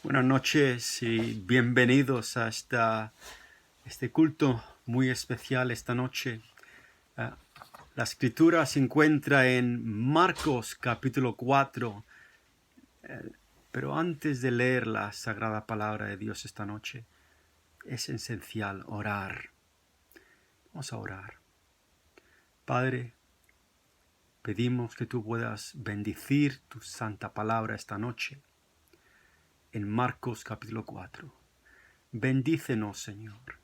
Buenas noches y bienvenidos a este culto muy especial esta noche. La escritura se encuentra en Marcos capítulo 4, pero antes de leer la sagrada palabra de Dios esta noche, es esencial orar. Vamos a orar. Padre, pedimos que tú puedas bendecir tu santa palabra esta noche en Marcos capítulo 4. Bendícenos, Señor.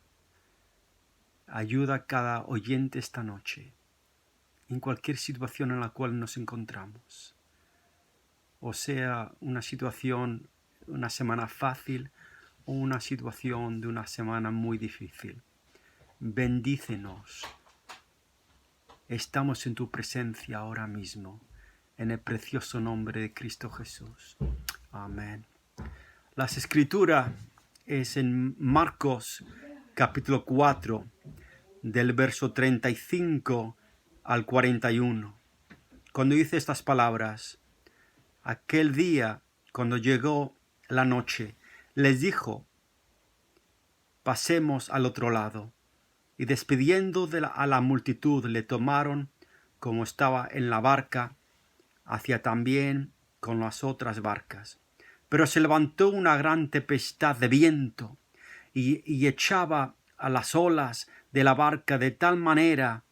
Ayuda a cada oyente esta noche, en cualquier situación en la cual nos encontramos. O sea, una situación, una semana fácil o una situación de una semana muy difícil. Bendícenos. Estamos en tu presencia ahora mismo, en el precioso nombre de Cristo Jesús. Amén. Las escrituras es en Marcos capítulo 4, del verso 35 al 41. Cuando dice estas palabras: aquel día, cuando llegó la noche, les dijo: pasemos al otro lado. Y despidiendo a la multitud, le tomaron como estaba en la barca, hacia también con las otras barcas. Pero se levantó una gran tempestad de viento y echaba a las olas de la barca de tal manera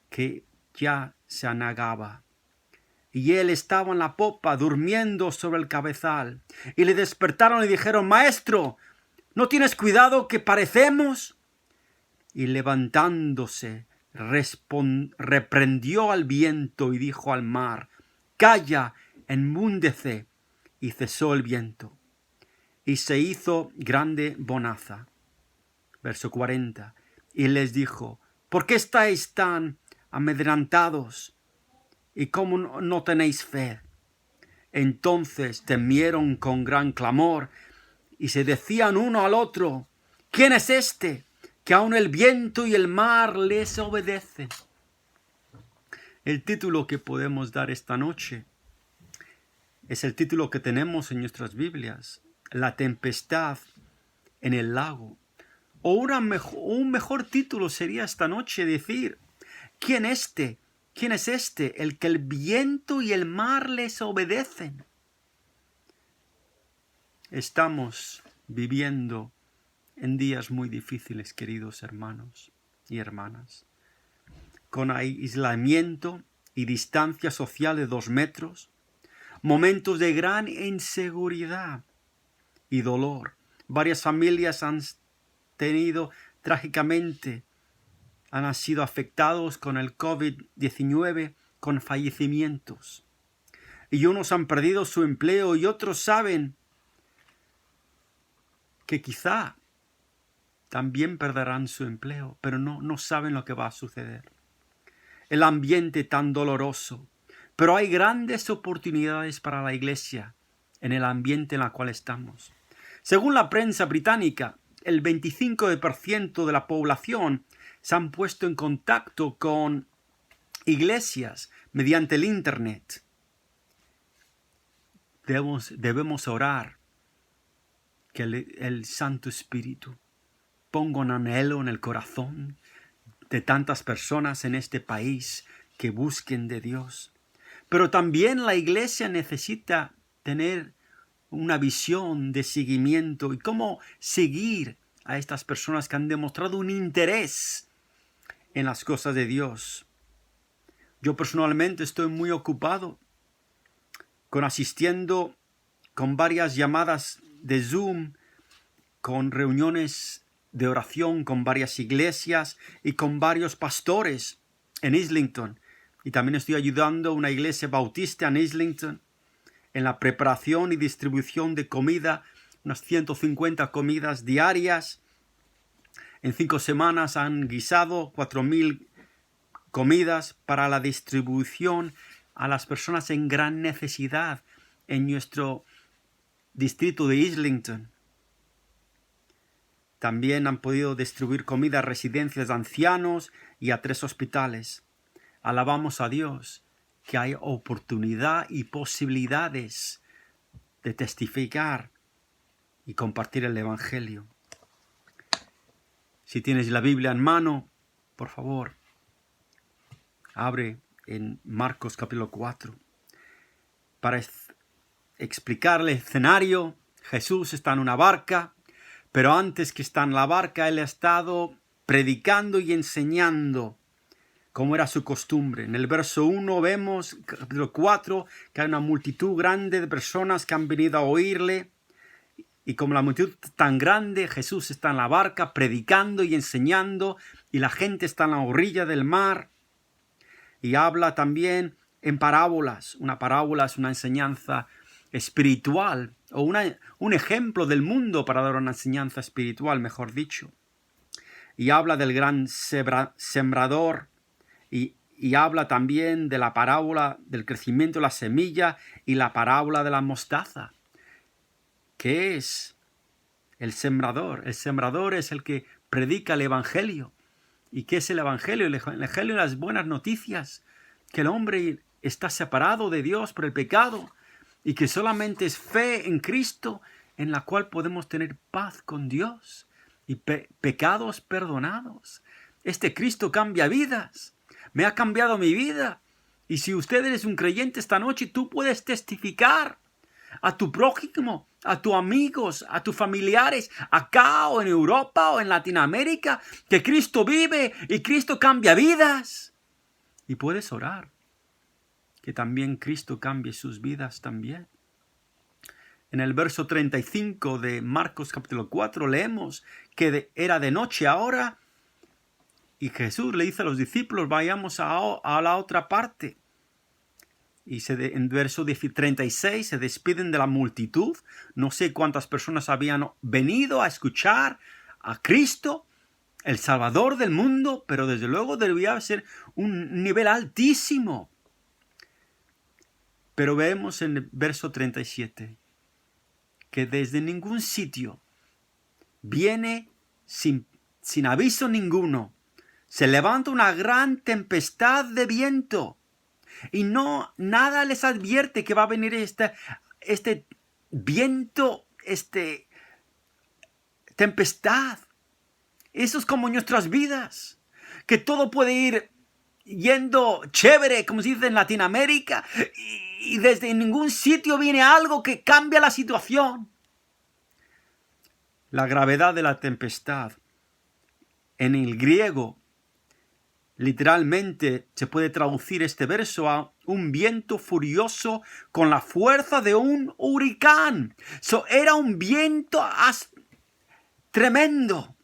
que ya se anegaba. Y él estaba en la popa, durmiendo sobre el cabezal. Y le despertaron y dijeron: Maestro, ¿no tienes cuidado que parecemos? Y levantándose, reprendió al viento y dijo al mar: Calla, enmúdece. Y cesó el viento. Y se hizo grande bonanza. Verso 40. Y les dijo: ¿por qué estáis tan amedrentados? ¿Y cómo no tenéis fe? Entonces temieron con gran clamor y se decían uno al otro: ¿quién es este, que aun el viento y el mar les obedecen? El título que podemos dar esta noche es el título que tenemos en nuestras Biblias: La tempestad en el lago. O un mejor título sería esta noche decir: ¿quién es este, el que el viento y el mar les obedecen? Estamos viviendo en días muy difíciles, queridos hermanos y hermanas, con aislamiento y distancia social de 2 metros, momentos de gran inseguridad y dolor. Varias familias han sido afectados con el COVID-19, con fallecimientos. Y unos han perdido su empleo y otros saben que quizá también perderán su empleo, pero no saben lo que va a suceder. El ambiente tan doloroso, pero hay grandes oportunidades para la Iglesia en el ambiente en el cual estamos. Según la prensa británica, el 25% de la población se han puesto en contacto con iglesias mediante el Internet. Debemos orar que el Santo Espíritu ponga un anhelo en el corazón de tantas personas en este país que busquen de Dios. Pero también la Iglesia necesita tener una visión de seguimiento y cómo seguir a estas personas que han demostrado un interés en las cosas de Dios. Yo personalmente estoy muy ocupado asistiendo con varias llamadas de Zoom, con reuniones de oración con varias iglesias y con varios pastores en Islington. Y también estoy ayudando a una iglesia bautista en Islington en la preparación y distribución de comida, unas 150 comidas diarias. En 5 semanas han guisado 4.000 comidas para la distribución a las personas en gran necesidad en nuestro distrito de Islington. También han podido distribuir comida a residencias de ancianos y a 3 hospitales. Alabamos a Dios que hay oportunidad y posibilidades de testificar y compartir el Evangelio. Si tienes la Biblia en mano, por favor, abre en Marcos capítulo 4. Para explicar el escenario, Jesús está en una barca, pero antes que está en la barca, Él ha estado predicando y enseñando como era su costumbre. En el verso 1 vemos, capítulo 4, que hay una multitud grande de personas que han venido a oírle. Y como la multitud es tan grande, Jesús está en la barca predicando y enseñando, y la gente está en la orilla del mar. Y habla también en parábolas. Una parábola es una enseñanza espiritual, o un ejemplo del mundo para dar una enseñanza espiritual, mejor dicho. Y habla del gran sembrador, y habla también de la parábola del crecimiento de la semilla y la parábola de la mostaza. ¿Qué es el sembrador? El sembrador es el que predica el Evangelio. ¿Y qué es el Evangelio? El Evangelio es las buenas noticias, que el hombre está separado de Dios por el pecado y que solamente es fe en Cristo en la cual podemos tener paz con Dios y pecados perdonados. Este Cristo cambia vidas. Me ha cambiado mi vida. Y si usted eres un creyente esta noche, tú puedes testificar a tu prójimo, a tus amigos, a tus familiares, acá o en Europa o en Latinoamérica, que Cristo vive y Cristo cambia vidas. Y puedes orar que también Cristo cambie sus vidas también. En el verso 35 de Marcos capítulo 4 leemos que era de noche ahora y Jesús le dice a los discípulos, vayamos a la otra parte. Y en verso 36 se despiden de la multitud. No sé cuántas personas habían venido a escuchar a Cristo, el Salvador del mundo, pero desde luego debía ser un nivel altísimo. Pero vemos en el verso 37 que desde ningún sitio viene sin aviso ninguno. Se levanta una gran tempestad de viento. Y nada les advierte que va a venir este viento, tempestad. Eso es como nuestras vidas, que todo puede ir yendo chévere, como se dice en Latinoamérica, y desde ningún sitio viene algo que cambia la situación. La gravedad de la tempestad en el griego, literalmente se puede traducir este verso a un viento furioso con la fuerza de un huracán. Era un viento tremendo.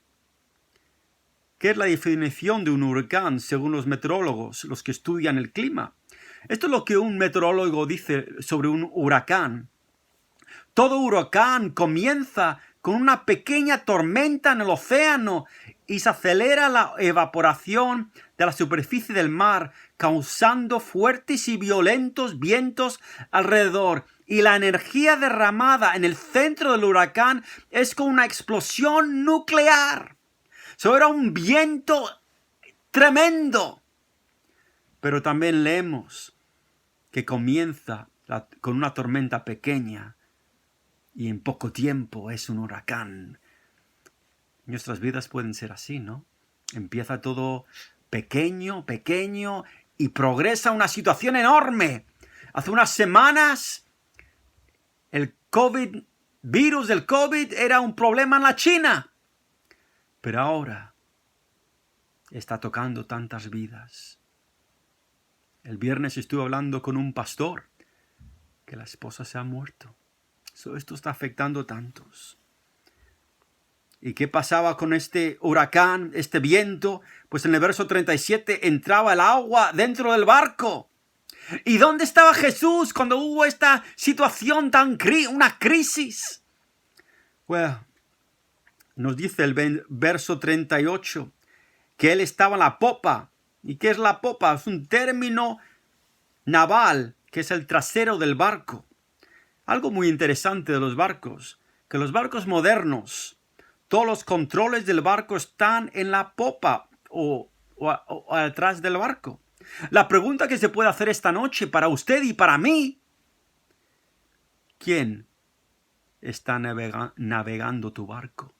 ¿Qué es la definición de un huracán según los meteorólogos, los que estudian el clima? Esto es lo que un meteorólogo dice sobre un huracán. Todo huracán comienza con una pequeña tormenta en el océano y se acelera la evaporación de la superficie del mar, causando fuertes y violentos vientos alrededor. Y la energía derramada en el centro del huracán es como una explosión nuclear. Era un viento tremendo. Pero también leemos que comienza con una tormenta pequeña y en poco tiempo es un huracán. Nuestras vidas pueden ser así, ¿no? Empieza todo pequeño y progresa una situación enorme. Hace unas semanas el virus del COVID era un problema en la China. Pero ahora está tocando tantas vidas. El viernes estuve hablando con un pastor que la esposa se ha muerto. Esto está afectando a tantos. ¿Y qué pasaba con este huracán, este viento? Pues en el verso 37 entraba el agua dentro del barco. ¿Y dónde estaba Jesús cuando hubo esta situación una crisis? Bueno, nos dice el verso 38 que él estaba en la popa. ¿Y qué es la popa? Es un término naval, que es el trasero del barco. Algo muy interesante de los barcos, que los barcos modernos, todos los controles del barco están en la popa o atrás del barco. La pregunta que se puede hacer esta noche para usted y para mí: ¿quién está navegando tu barco?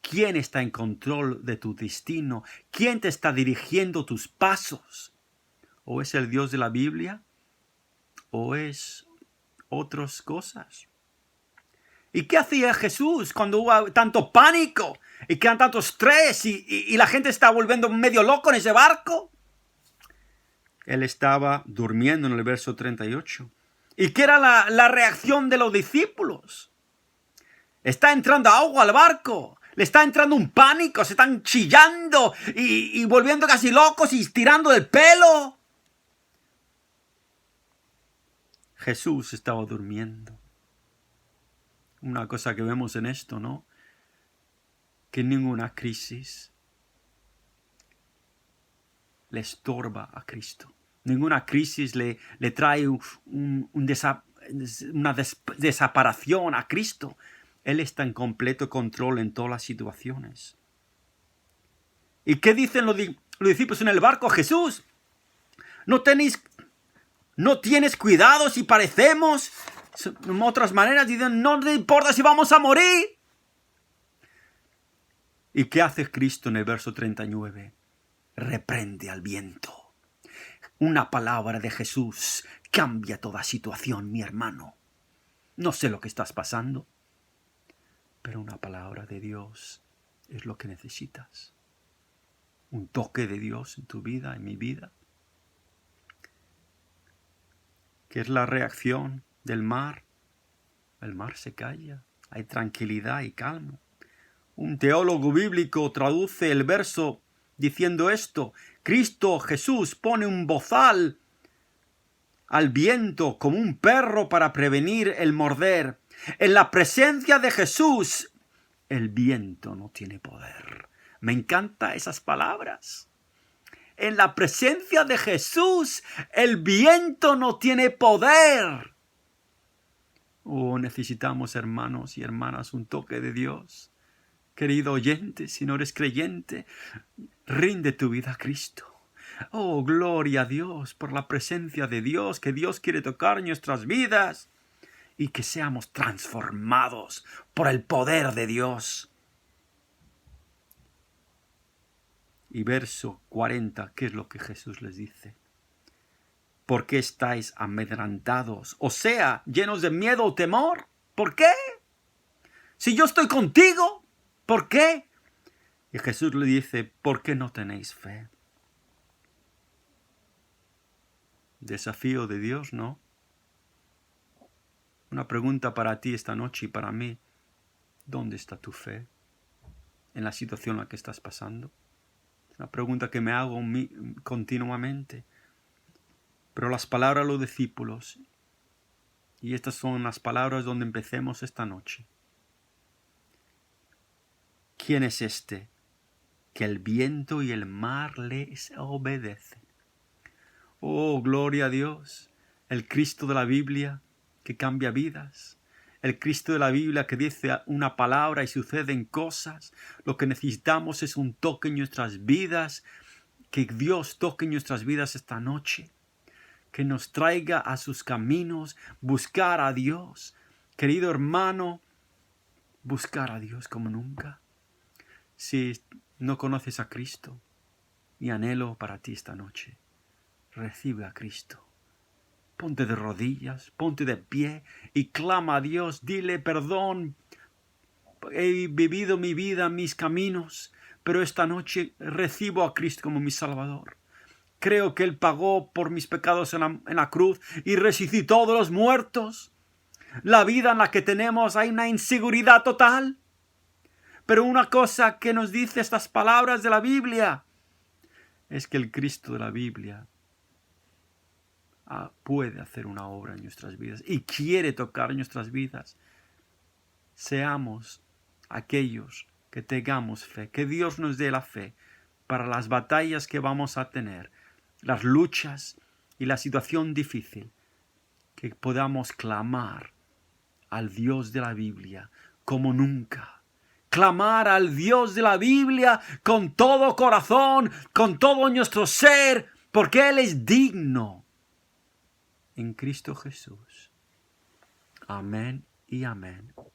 ¿Quién está en control de tu destino? ¿Quién te está dirigiendo tus pasos? ¿O es el Dios de la Biblia? ¿O es otras cosas? ¿Y qué hacía Jesús cuando hubo tanto pánico y que tanto estrés y la gente estaba volviendo medio loco en ese barco? Él estaba durmiendo en el verso 38. ¿Y qué era la reacción de los discípulos? Está entrando agua al barco. Le está entrando un pánico. Se están chillando y volviendo casi locos y tirando del pelo. Jesús estaba durmiendo. Una cosa que vemos en esto, ¿no? Que ninguna crisis le estorba a Cristo. Ninguna crisis le trae una desaparición a Cristo. Él está en completo control en todas las situaciones. ¿Y qué dicen los discípulos en el barco? Jesús, ¿no tienes cuidado si parecemos? En otras maneras dicen, no te importa si vamos a morir. ¿Y qué hace Cristo en el verso 39? Reprende al viento. Una palabra de Jesús cambia toda situación, mi hermano. No sé lo que estás pasando, pero una palabra de Dios es lo que necesitas. Un toque de Dios en tu vida, en mi vida. ¿Qué es la reacción del mar? El mar se calla, hay tranquilidad y calma. Un teólogo bíblico traduce el verso diciendo esto: Cristo Jesús pone un bozal al viento como un perro para prevenir el morder. En la presencia de Jesús, el viento no tiene poder. Me encantan esas palabras. En la presencia de Jesús, el viento no tiene poder. Oh, necesitamos, hermanos y hermanas, un toque de Dios. Querido oyente, si no eres creyente, rinde tu vida a Cristo. Oh, gloria a Dios por la presencia de Dios, que Dios quiere tocar nuestras vidas y que seamos transformados por el poder de Dios. Y verso 40, ¿qué es lo que Jesús les dice? ¿Por qué estáis amedrentados? O sea, llenos de miedo o temor. ¿Por qué? Si yo estoy contigo, ¿por qué? Y Jesús le dice, ¿por qué no tenéis fe? Desafío de Dios, ¿no? Una pregunta para ti esta noche y para mí. ¿Dónde está tu fe en la situación en la que estás pasando? Una pregunta que me hago continuamente. Pero las palabras de los discípulos, y estas son las palabras donde empecemos esta noche. ¿Quién es este que el viento y el mar les obedecen? Oh, gloria a Dios, el Cristo de la Biblia que cambia vidas. El Cristo de la Biblia que dice una palabra y suceden cosas. Lo que necesitamos es un toque en nuestras vidas. Que Dios toque en nuestras vidas esta noche. Que nos traiga a sus caminos. Buscar a Dios. Querido hermano, buscar a Dios como nunca. Si no conoces a Cristo, mi anhelo para ti esta noche. Recibe a Cristo. Ponte de rodillas, ponte de pie y clama a Dios. Dile perdón. He vivido mi vida, mis caminos, pero esta noche recibo a Cristo como mi Salvador. Creo que Él pagó por mis pecados en la cruz y resucitó de los muertos. La vida en la que tenemos hay una inseguridad total. Pero una cosa que nos dice estas palabras de la Biblia es que el Cristo de la Biblia puede hacer una obra en nuestras vidas y quiere tocar nuestras vidas. Seamos aquellos que tengamos fe, que Dios nos dé la fe para las batallas que vamos a tener, las luchas y la situación difícil, que podamos clamar al Dios de la Biblia como nunca. Clamar al Dios de la Biblia con todo corazón, con todo nuestro ser, porque Él es digno. En Cristo Jesús. Amén y amén.